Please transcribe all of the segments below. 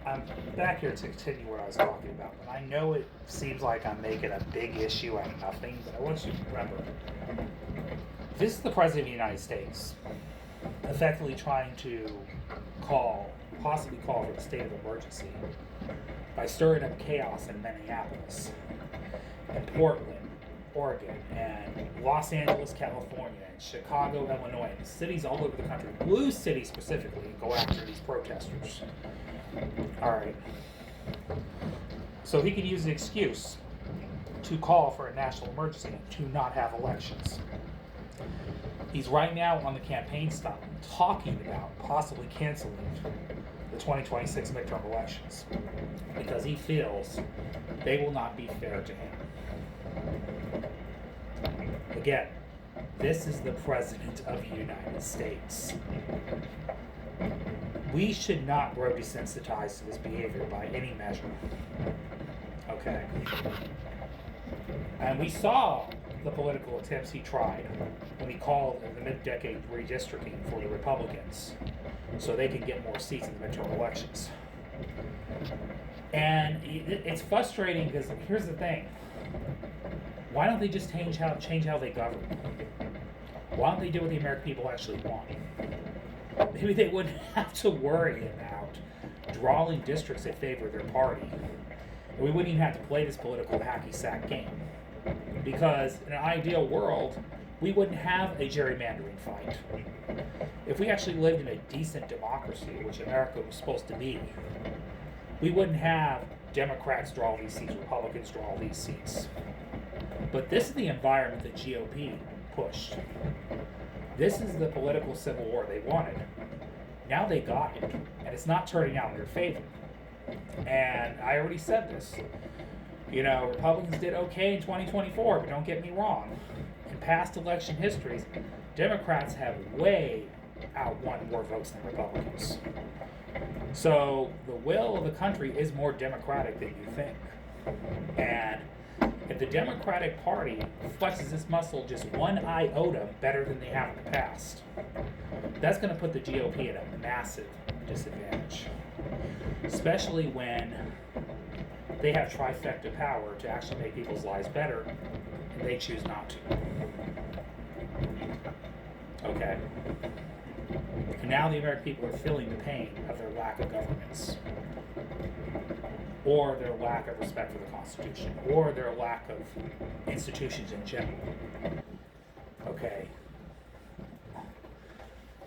I'm back here to continue what I was talking about, but I know it seems like I'm making a big issue out of nothing, but I want you to remember this is the President of the United States effectively trying to possibly call for the state of emergency by stirring up chaos in Minneapolis and Portland, Oregon, and Los Angeles, California, and Chicago, Illinois, and cities all over the country, blue cities specifically, go after these protesters. All right. So he could use the excuse to call for a national emergency to not have elections. He's right now on the campaign stop talking about possibly canceling the 2026 midterm elections because he feels they will not be fair to him. Again, this is the President of the United States. We should not grow desensitized to this behavior by any measure. Okay. And we saw the political attempts he tried when he called in the mid-decade redistricting for the Republicans so they can get more seats in the midterm elections. And it's frustrating because here's the thing. Why don't they just change how they govern? Why don't they do what the American people actually want? Maybe they wouldn't have to worry about drawing districts in favor of their party. And we wouldn't even have to play this political hacky sack game. Because in an ideal world, we wouldn't have a gerrymandering fight. If we actually lived in a decent democracy, which America was supposed to be, we wouldn't have Democrats draw all these seats, Republicans draw all these seats. But this is the environment the GOP pushed. This is the political civil war they wanted. Now they got it, and it's not turning out in their favor. And I already said this. You know, Republicans did okay in 2024, but don't get me wrong. In past election histories, Democrats have way outwon more votes than Republicans. So the will of the country is more democratic than you think. And if the Democratic Party flexes its muscle just one iota better than they have in the past, that's going to put the GOP at a massive disadvantage. Especially when they have trifecta power to actually make people's lives better, and they choose not to. Okay. And now the American people are feeling the pain of their lack of governance, or their lack of respect for the Constitution, or their lack of institutions in general. Okay.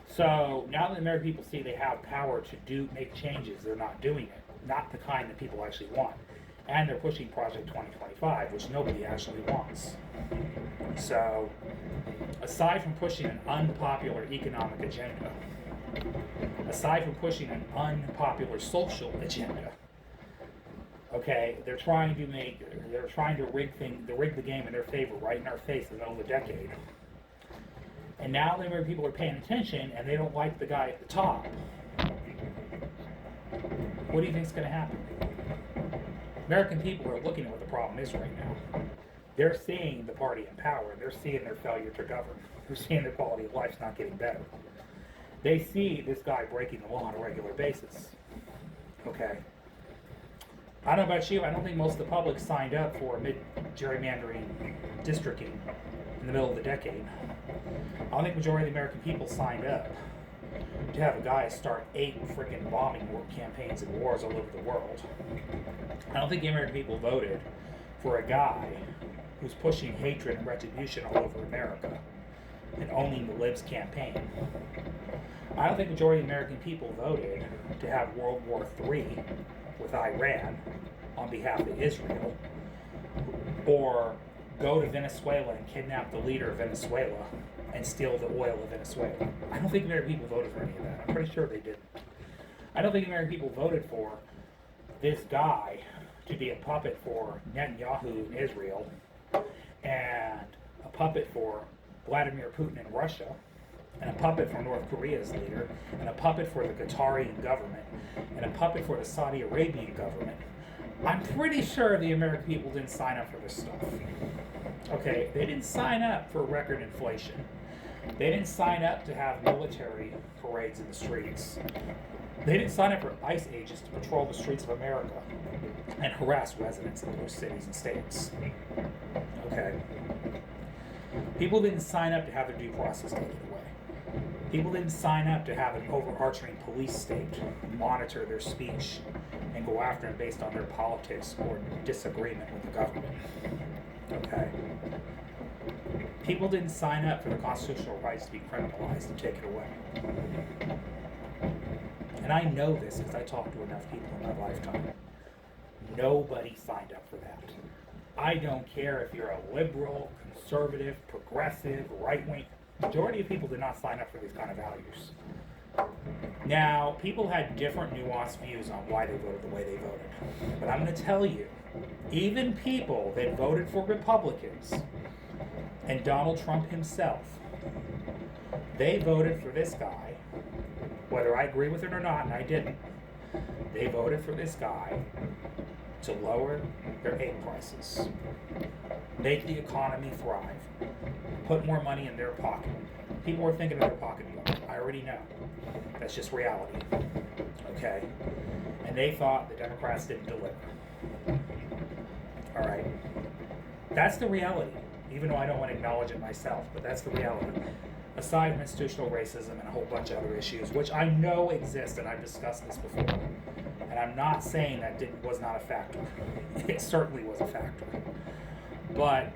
So now that the American people see they have power to make changes, they're not doing it. Not the kind that people actually want. And they're pushing Project 2025, which nobody actually wants. So, aside from pushing an unpopular economic agenda, aside from pushing an unpopular social agenda, okay, they're trying to rig the game in their favor right in our face in the middle of the decade. And now the American people are paying attention and they don't like the guy at the top. What do you think is going to happen? American people are looking at what the problem is right now. They're seeing the party in power. They're seeing their failure to govern. They're seeing their quality of life's not getting better. They see this guy breaking the law on a regular basis. Okay. I don't know about you. I don't think most of the public signed up for mid-gerrymandering districting in the middle of the decade. I don't think the majority of the American people signed up to have a guy start 8 freaking bombing campaigns and wars all over the world. I don't think the American people voted for a guy who's pushing hatred and retribution all over America and owning the Libs campaign. I don't think the majority of the American people voted to have World War III with Iran on behalf of Israel, or go to Venezuela and kidnap the leader of Venezuela and steal the oil of Venezuela. I don't think American people voted for any of that. I'm pretty sure they didn't. I don't think American people voted for this guy to be a puppet for Netanyahu in Israel and a puppet for Vladimir Putin in Russia and a puppet for North Korea's leader and a puppet for the Qatari government and a puppet for the Saudi Arabian government. I'm pretty sure the American people didn't sign up for this stuff. Okay, they didn't sign up for record inflation. They didn't sign up to have military parades in the streets. They didn't sign up for ICE agents to patrol the streets of America and harass residents in those cities and states. Okay? People didn't sign up to have their due process taken away. People didn't sign up to have an overarching police state monitor their speech and go after them based on their politics or disagreement with the government. Okay? People didn't sign up for the constitutional rights to be criminalized and taken away. And I know this because I talked to enough people in my lifetime. Nobody signed up for that. I don't care if you're a liberal, conservative, progressive, right-wing. Majority of people did not sign up for these kind of values. Now, people had different nuanced views on why they voted the way they voted. But I'm going to tell you, even people that voted for Republicans and Donald Trump himself, they voted for this guy, whether I agree with it or not, and I didn't. They voted for this guy to lower their egg prices, make the economy thrive, put more money in their pocket. People were thinking of their pocketbook. I already know. That's just reality. Okay? And they thought the Democrats didn't deliver. All right? That's the reality, even though I don't want to acknowledge it myself, but that's the reality. Aside from institutional racism and a whole bunch of other issues, which I know exist, and I've discussed this before. And I'm not saying that was not a factor. It certainly was a factor. But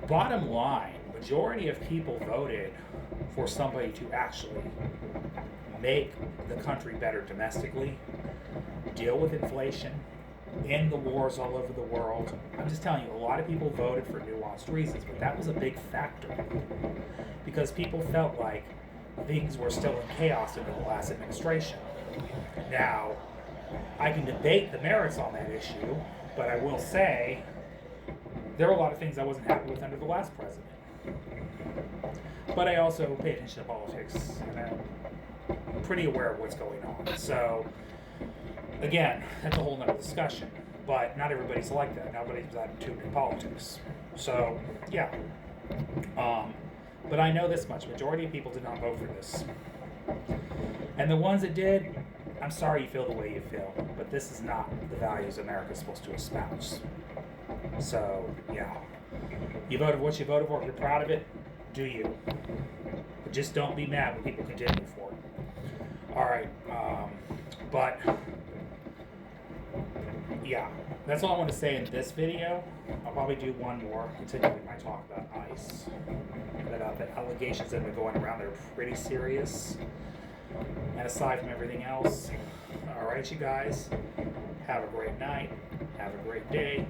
bottom line, majority of people voted for somebody to actually make the country better domestically, deal with inflation, end the wars all over the world. I'm just telling you, a lot of people voted for nuanced reasons, but that was a big factor because people felt like things were still in chaos under the last administration. Now, I can debate the merits on that issue, but I will say there were a lot of things I wasn't happy with under the last president. But I also pay attention to politics, and I'm pretty aware of what's going on. So, again, that's a whole nother discussion. But not everybody's like that. Nobody's that tuned in politics. So, yeah. But I know this much. Majority of people did not vote for this. And the ones that did, I'm sorry you feel the way you feel, but this is not the values America's supposed to espouse. So, yeah. You voted what you voted for. If you're proud of it, do you. But just don't be mad when people continue for it. All right. But, yeah. That's all I want to say in this video. I'll probably do one more, continuing my talk about ICE. And about the allegations that have been going around. They're pretty serious. And aside from everything else, all right, you guys, have a great night, have a great day.